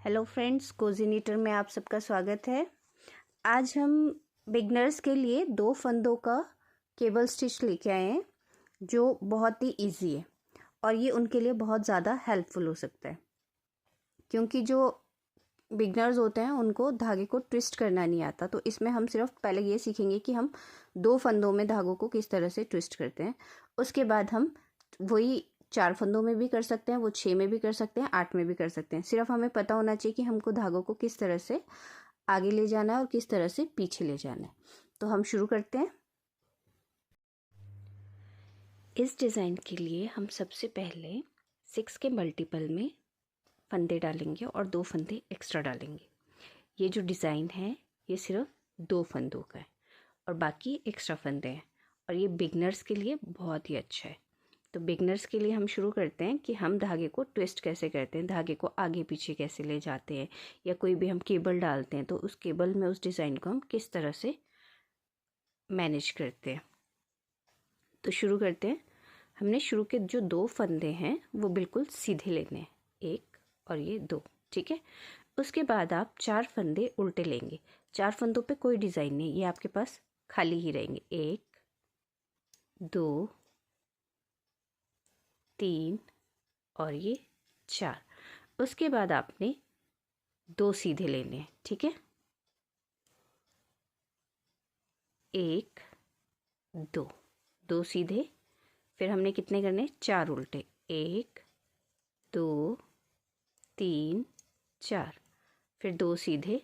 Hello friends, Cozi नीटर में आप सबका स्वागत है। आज हम बिगनर्स के लिए 2 फंदों का केबल स्टिच लेके आए हैं जो बहुत ही इजी है और ये उनके लिए बहुत ज़्यादा हेल्पफुल हो सकता है, क्योंकि जो बिगनर्स होते हैं उनको धागे को ट्विस्ट करना नहीं आता। तो इसमें हम सिर्फ पहले ये सीखेंगे कि हम 2 फंदों में धागों को किस तरह से ट्विस्ट करते हैं। उसके बाद हम वही 4 फंदों में भी कर सकते हैं, वो 6 में भी कर सकते हैं, 8 में भी कर सकते हैं। सिर्फ हमें पता होना चाहिए कि हमको धागों को किस तरह से आगे ले जाना है और किस तरह से पीछे ले जाना है। तो हम शुरू करते हैं। इस डिज़ाइन के लिए हम सबसे पहले 6 के मल्टीपल में फंदे डालेंगे और 2 फंदे एक्स्ट्रा डालेंगे। ये जो डिज़ाइन है ये सिर्फ 2 फंदों का है और बाकी एक्स्ट्रा फंदे हैं और ये बिगनर्स के लिए बहुत ही अच्छा है। तो बिगनर्स के लिए हम शुरू करते हैं कि हम धागे को ट्विस्ट कैसे करते हैं, धागे को आगे पीछे कैसे ले जाते हैं, या कोई भी हम केबल डालते हैं तो उस केबल में उस डिज़ाइन को हम किस तरह से मैनेज करते हैं। तो शुरू करते हैं। हमने शुरू के जो 2 फंदे हैं वो बिल्कुल सीधे लेने हैं, 1 और ये 2, ठीक है। उसके बाद आप 4 फंदे उल्टे लेंगे। 4 फंदों पे कोई डिज़ाइन नहीं, ये आपके पास खाली ही रहेंगे। 1 2 3 और ये 4। उसके बाद आपने 2 सीधे लेने हैं, ठीक है। 1 2 2 सीधे। फिर हमने कितने करने? 4 उल्टे। 1 2 3 4। फिर 2 सीधे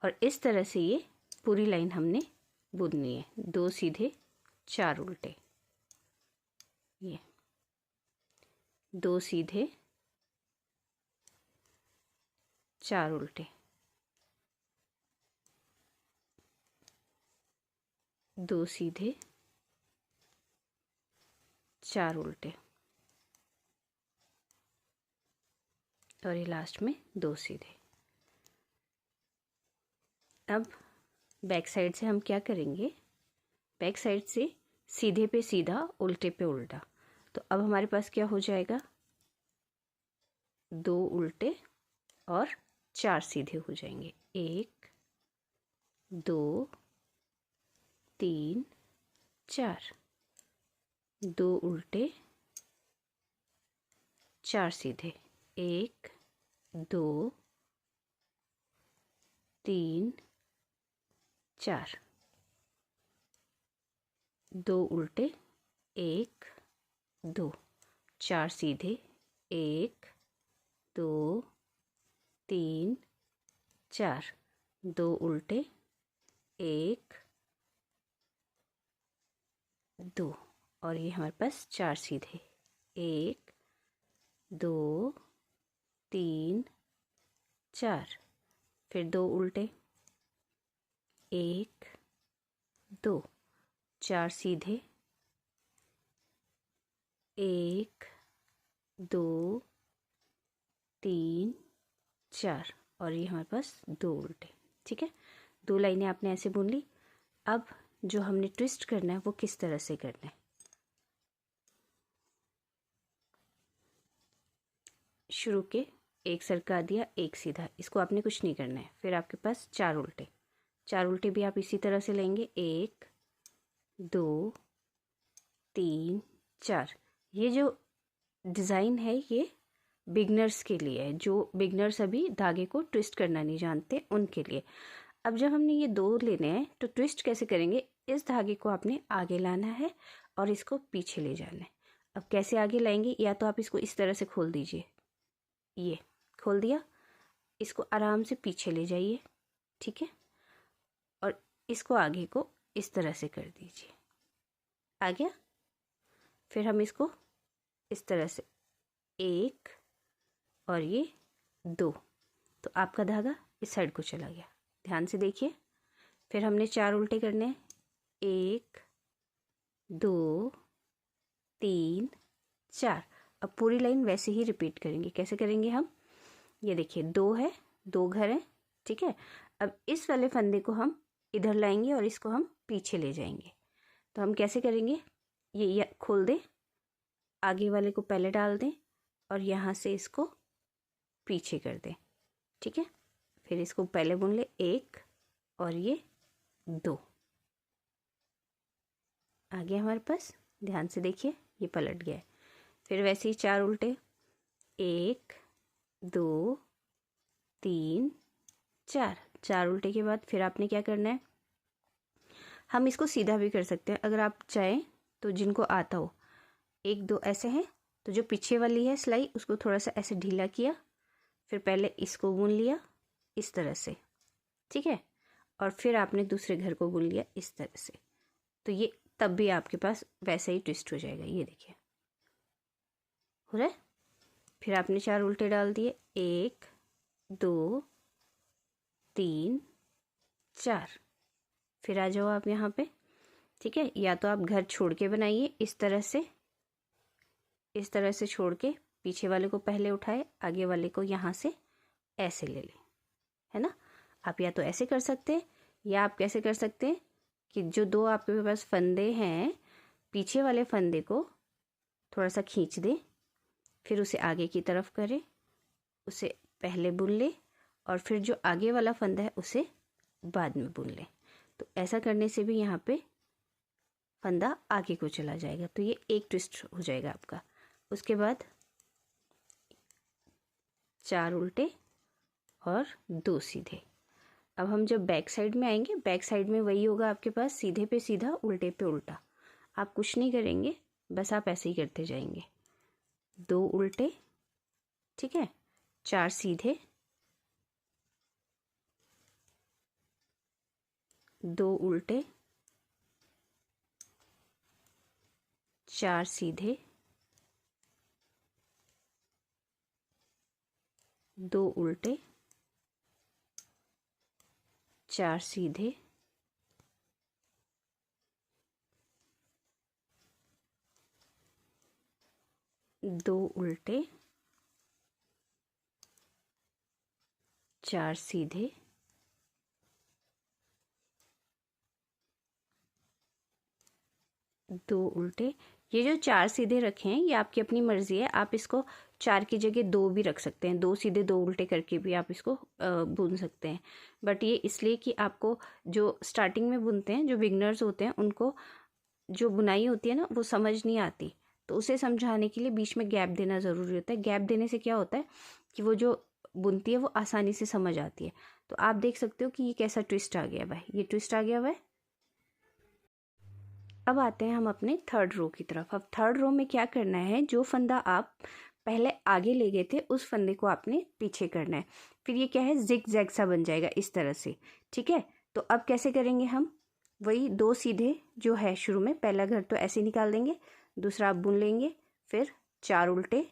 और इस तरह से ये पूरी लाइन हमने बुननी है। 2 सीधे 4 उल्टे, ये 2 सीधे 4 उल्टे, 2 सीधे 4 उल्टे और ये लास्ट में 2 सीधे। अब बैक साइड से हम क्या करेंगे? बैक साइड से सीधे पे सीधा, उल्टे पे उल्टा। तो अब हमारे पास क्या हो जाएगा? 2 उल्टे और 4 सीधे हो जाएंगे। 1 2 3 4। 2 उल्टे 4 सीधे। 1 2 3 4। 2 उल्टे 1 2 4 सीधे। 1 2 3 4। 2 उल्टे 1 2 और ये हमारे पास 4 सीधे। 1 2 3 4। फिर 2 उल्टे 1 2 4 सीधे। 1 2 3 4 और ये हमारे पास 2 उल्टे, ठीक है। 2 लाइनें आपने ऐसे बुन ली। अब जो हमने ट्विस्ट करना है वो किस तरह से करना है? शुरू के एक सरका दिया, एक सीधा, इसको आपने कुछ नहीं करना है। फिर आपके पास 4 उल्टे। 4 उल्टे भी आप इसी तरह से लेंगे। 1 2 3 4। ये जो डिज़ाइन है ये बिगनर्स के लिए है, जो बिगनर्स अभी धागे को ट्विस्ट करना नहीं जानते उनके लिए। अब जब हमने ये 2 लेने हैं तो ट्विस्ट कैसे करेंगे? इस धागे को आपने आगे लाना है और इसको पीछे ले जाना है। अब कैसे आगे लाएंगे? या तो आप इसको इस तरह से खोल दीजिए, ये खोल दिया, इसको आराम से पीछे ले जाइए, ठीक है, और इसको आगे को इस तरह से कर दीजिए। आ गया? फिर हम इसको इस तरह से 1 और ये 2, तो आपका धागा इस साइड को चला गया। ध्यान से देखिए। फिर हमने 4 उल्टे करने हैं। 1 2 3 4। अब पूरी लाइन वैसे ही रिपीट करेंगे। कैसे करेंगे हम? ये देखिए 2 है, 2 घर हैं, ठीक है। अब इस वाले फंदे को हम इधर लाएंगे और इसको हम पीछे ले जाएंगे। तो हम कैसे करेंगे? ये खोल दे, आगे वाले को पहले डाल दें और यहाँ से इसको पीछे कर दें, ठीक है। फिर इसको पहले बुन ले, 1 और ये 2 आ गया हमारे पास। ध्यान से देखिए, ये पलट गया है। फिर वैसे ही 4 उल्टे, 1 2 3 4। 4 उल्टे के बाद फिर आपने क्या करना है, हम इसको सीधा भी कर सकते हैं अगर आप चाहें तो, जिनको आता हो। 1 2 ऐसे हैं, तो जो पीछे वाली है सिलाई उसको थोड़ा सा ऐसे ढीला किया, फिर पहले इसको बुन लिया इस तरह से, ठीक है, और फिर आपने दूसरे घर को बुन लिया इस तरह से। तो ये तब भी आपके पास वैसा ही ट्विस्ट हो जाएगा। ये देखिए हो रहा है। फिर आपने 4 उल्टे डाल दिए, 1 2 3 4। फिर आ जाओ आप यहाँ पे, ठीक है। या तो आप घर छोड़ के बनाइए इस तरह से, इस तरह से छोड़ के पीछे वाले को पहले उठाए, आगे वाले को यहाँ से ऐसे ले लें, है ना। आप या तो ऐसे कर सकते हैं, या आप कैसे कर सकते हैं कि जो 2 आपके पास फंदे हैं, पीछे वाले फंदे को थोड़ा सा खींच दें, फिर उसे आगे की तरफ करें, उसे पहले बुन ले, और फिर जो आगे वाला फंदा है उसे बाद में बुन लें। तो ऐसा करने से भी यहाँ पे फंदा आगे को चला जाएगा। तो ये एक ट्विस्ट हो जाएगा आपका। उसके बाद 4 उल्टे और 2 सीधे। अब हम जब बैक साइड में आएंगे, बैक साइड में वही होगा आपके पास, सीधे पे सीधा, उल्टे पे उल्टा। आप कुछ नहीं करेंगे, बस आप ऐसे ही करते जाएंगे। 2 उल्टे, ठीक है, 4 सीधे, 2 उल्टे, 4 सीधे, 2 उल्टे, 4 सीधे, 2 उल्टे, 4 सीधे, 2 उल्टे। ये जो 4 सीधे रखे हैं ये आपकी अपनी मर्जी है, आप इसको 4 की जगह 2 भी रख सकते हैं, 2 सीधे 2 उल्टे करके भी आप इसको बुन सकते हैं। बट ये इसलिए कि आपको जो स्टार्टिंग में बुनते हैं, जो बिगनर्स होते हैं, उनको जो बुनाई होती है ना वो समझ नहीं आती, तो उसे समझाने के लिए बीच में गैप देना ज़रूरी होता है। गैप देने से क्या होता है कि वो जो बुनती है वो आसानी से समझ आती है। तो आप देख सकते हो कि ये कैसा ट्विस्ट आ गया हुआ है, ये ट्विस्ट आ गया हुआ है। अब आते हैं हम अपने 3rd रो की तरफ। अब 3rd रो में क्या करना है, जो फंदा आप पहले आगे ले गए थे उस फंदे को आपने पीछे करना है। फिर ये क्या है, जिग जैग सा बन जाएगा इस तरह से, ठीक है। तो अब कैसे करेंगे हम, वही 2 सीधे जो है शुरू में, पहला घर तो ऐसे निकाल देंगे, दूसरा आप बुन लेंगे, फिर 4 उल्टे,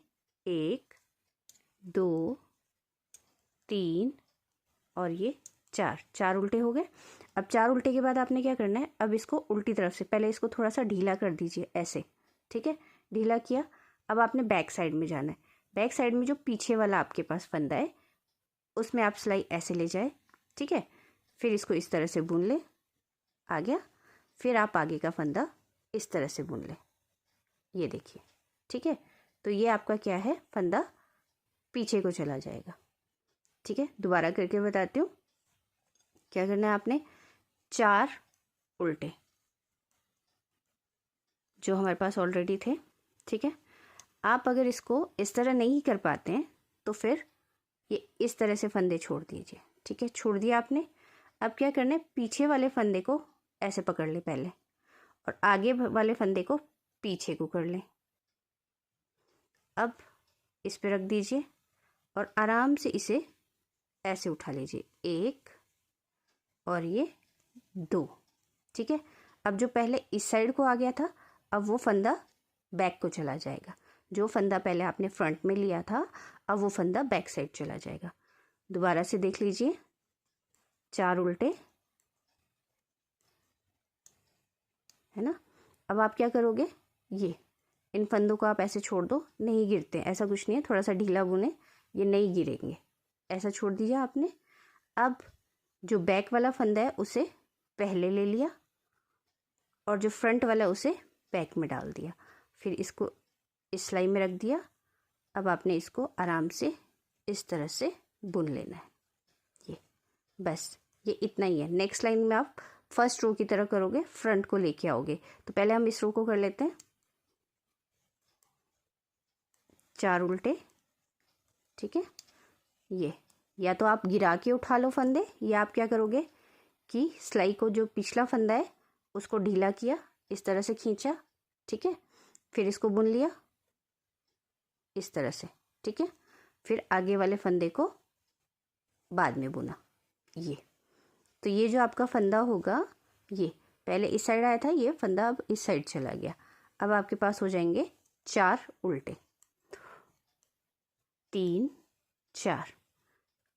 1 2 3 और ये 4 उल्टे हो गए। अब 4 उल्टे के बाद आपने क्या करना है, अब इसको उल्टी तरफ से, पहले इसको थोड़ा सा ढीला कर दीजिए ऐसे, ठीक है, ढीला किया। अब आपने बैक साइड में जाना है। बैक साइड में जो पीछे वाला आपके पास फंदा है उसमें आप सिलाई ऐसे ले जाए, ठीक है। फिर इसको इस तरह से बुन ले, आ गया। फिर आप आगे का फंदा इस तरह से बुन ले, ये देखिए, ठीक है। तो ये आपका क्या है, फंदा पीछे को चला जाएगा, ठीक है। दोबारा करके बताती हूँ, क्या करना है आपने, 4 उल्टे जो हमारे पास ऑलरेडी थे, ठीक है। आप अगर इसको इस तरह नहीं कर पाते हैं तो फिर ये इस तरह से फंदे छोड़ दीजिए, ठीक है। छोड़ दिया आपने। अब क्या करना है, पीछे वाले फंदे को ऐसे पकड़ ले पहले, और आगे वाले फंदे को पीछे को कर लें। अब इस पे रख दीजिए और आराम से इसे ऐसे उठा लीजिए, 1 और ये 2, ठीक है। अब जो पहले इस साइड को आ गया था, अब वो फंदा बैक को चला जाएगा। जो फंदा पहले आपने फ्रंट में लिया था, अब वो फंदा बैक साइड चला जाएगा। दोबारा से देख लीजिए, 4 उल्टे, है ना। अब आप क्या करोगे, ये इन फंदों को आप ऐसे छोड़ दो, नहीं गिरते, ऐसा कुछ नहीं है, थोड़ा सा ढीला बुने, ये नहीं गिरेंगे, ऐसा छोड़ दीजिए आपने। अब जो बैक वाला फंदा है उसे पहले ले लिया, और जो फ्रंट वाला उसे बैक में डाल दिया। फिर इसको इस सिलाई में रख दिया। अब आपने इसको आराम से इस तरह से बुन लेना है। ये बस ये इतना ही है। नेक्स्ट लाइन में आप फर्स्ट रो की तरह करोगे, फ्रंट को लेके आओगे। तो पहले हम इस रो को कर लेते हैं 4 उल्टे, ठीक है। ये या तो आप गिरा के उठा लो फंदे, या आप क्या करोगे कि सिलाई को जो पिछला फंदा है उसको ढीला किया, इस तरह से खींचा, ठीक है, फिर इसको बुन लिया इस तरह से, ठीक है, फिर आगे वाले फंदे को बाद में बुना। ये तो ये जो आपका फंदा होगा, ये पहले इस साइड आया था, ये फंदा अब इस साइड चला गया। अब आपके पास हो जाएंगे 4 उल्टे, 3 4।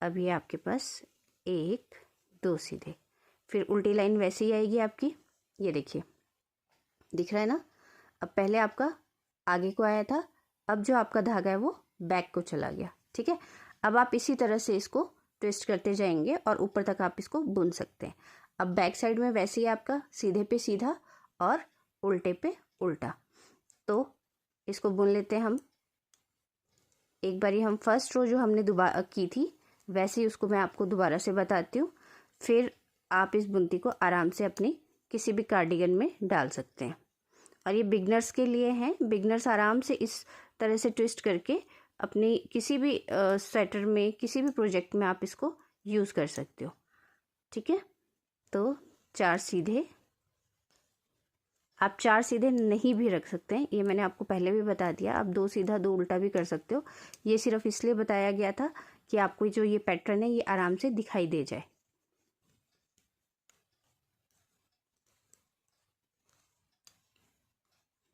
अब ये आपके पास 1 2 सीधे, फिर उल्टी लाइन वैसे ही आएगी आपकी। ये देखिए, दिख रहा है ना। अब पहले आपका आगे को आया था, अब जो आपका धागा है वो बैक को चला गया, ठीक है। अब आप इसी तरह से इसको ट्विस्ट करते जाएंगे और ऊपर तक आप इसको बुन सकते हैं। अब बैक साइड में वैसे ही आपका सीधे पे सीधा और उल्टे पे उल्टा। तो इसको बुन लेते हैं हम। एक बारी हम फर्स्ट रो जो हमने दोबारा की थी वैसे ही उसको मैं आपको दोबारा से बताती हूँ, फिर आप इस बुनती को आराम से अपनी किसी भी कार्डिगन में डाल सकते हैं। और ये बिगनर्स के लिए हैं। बिगनर्स आराम से इस तरह से ट्विस्ट करके अपनी किसी भी स्वेटर में, किसी भी प्रोजेक्ट में आप इसको यूज़ कर सकते हो, ठीक है। तो 4 सीधे, आप 4 सीधे नहीं भी रख सकते हैं, ये मैंने आपको पहले भी बता दिया। आप 2 सीधा 2 उल्टा भी कर सकते हो। ये सिर्फ इसलिए बताया गया था कि आपको जो ये पैटर्न है ये आराम से दिखाई दे जाए।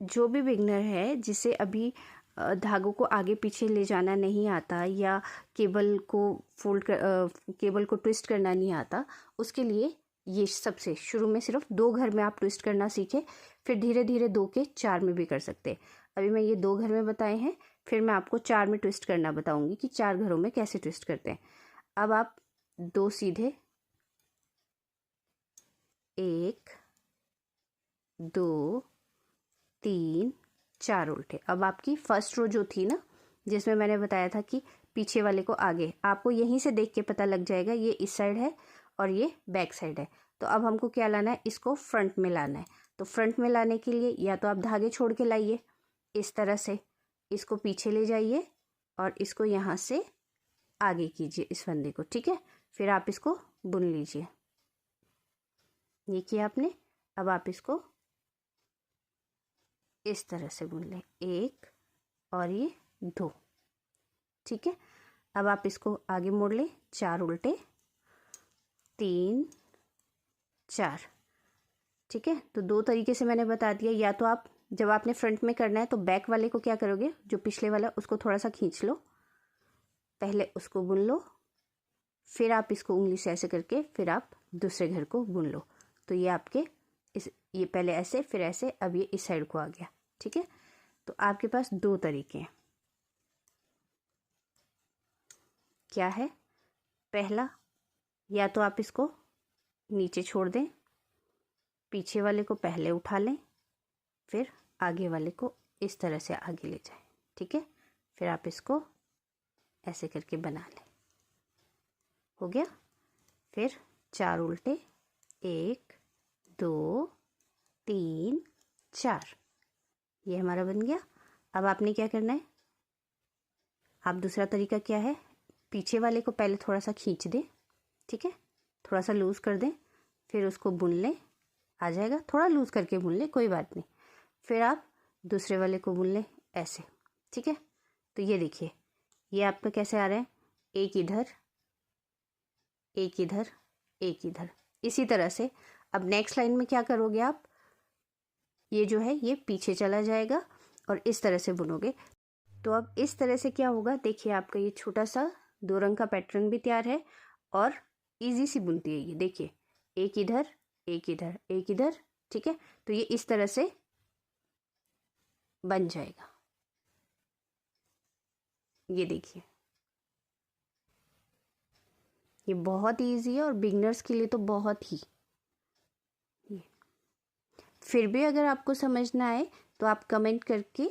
जो भी बिगनर है जिसे अभी धागों को आगे पीछे ले जाना नहीं आता या केबल को केबल को ट्विस्ट करना नहीं आता, उसके लिए ये सबसे शुरू में सिर्फ 2 घर में आप ट्विस्ट करना सीखें, फिर धीरे धीरे 2 के 4 में भी कर सकते हैं। अभी मैं ये 2 घर में बताए हैं, फिर मैं आपको 4 में ट्विस्ट करना बताऊंगी कि 4 घरों में कैसे ट्विस्ट करते हैं। अब आप 2 सीधे, 1 2 3 4 उल्टे। अब आपकी फर्स्ट रो जो थी ना, जिसमें मैंने बताया था कि पीछे वाले को आगे, आपको यहीं से देख के पता लग जाएगा ये इस साइड है और ये बैक साइड है। तो अब हमको क्या लाना है, इसको फ्रंट में लाना है। तो फ्रंट में लाने के लिए या तो आप धागे छोड़ के लाइए इस तरह से, इसको पीछे ले जाइए और इसको यहाँ से आगे कीजिए इस फंदे को, ठीक है। फिर आप इसको बुन लीजिए। ये किया आपने। अब आप इसको इस तरह से बुन लें, 1 और ये 2, ठीक है। अब आप इसको आगे मोड़ लें, 4 उल्टे, 3 4, ठीक है। तो 2 तरीके से मैंने बता दिया। या तो आप जब आपने फ्रंट में करना है तो बैक वाले को क्या करोगे, जो पिछले वाला उसको थोड़ा सा खींच लो, पहले उसको बुन लो, फिर आप इसको उंगली से ऐसे करके फिर आप दूसरे घर को बुन लो। तो ये आपके ये पहले ऐसे फिर ऐसे, अब ये इस साइड को आ गया, ठीक है। तो आपके पास 2 तरीके हैं। क्या है, पहला, या तो आप इसको नीचे छोड़ दें, पीछे वाले को पहले उठा लें, फिर आगे वाले को इस तरह से आगे ले जाएं, ठीक है। फिर आप इसको ऐसे करके बना लें, हो गया। फिर 4 उल्टे, 1 2 3 4, ये हमारा बन गया। अब आपने क्या करना है, आप दूसरा तरीका क्या है, पीछे वाले को पहले थोड़ा सा खींच दें, ठीक है, थोड़ा सा लूज़ कर दें, फिर उसको बुन लें, आ जाएगा। थोड़ा लूज़ करके बुन लें, कोई बात नहीं। फिर आप दूसरे वाले को बुन लें ऐसे, ठीक है। तो ये देखिए, ये आपका कैसे आ रहा है, एक इधर एक इधर एक इधर, इसी तरह से। अब नेक्स्ट लाइन में क्या करोगे आप, ये जो है ये पीछे चला जाएगा और इस तरह से बुनोगे। तो अब इस तरह से क्या होगा, देखिए आपका ये छोटा सा 2 रंग का पैटर्न भी तैयार है और इजी सी बुनती है ये। देखिए, एक इधर एक इधर एक इधर, ठीक है। तो ये इस तरह से बन जाएगा। ये देखिए, ये बहुत इजी है और बिगनर्स के लिए तो बहुत ही। ये फिर भी अगर आपको समझ ना आए तो आप कमेंट करके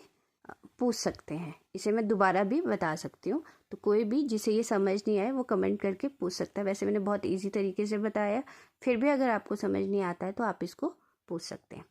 पूछ सकते हैं। इसे मैं दोबारा भी बता सकती हूँ, तो कोई भी जिसे ये समझ नहीं आए वो कमेंट करके पूछ सकता है। वैसे मैंने बहुत इजी तरीके से बताया, फिर भी अगर आपको समझ नहीं आता है तो आप इसको पूछ सकते हैं।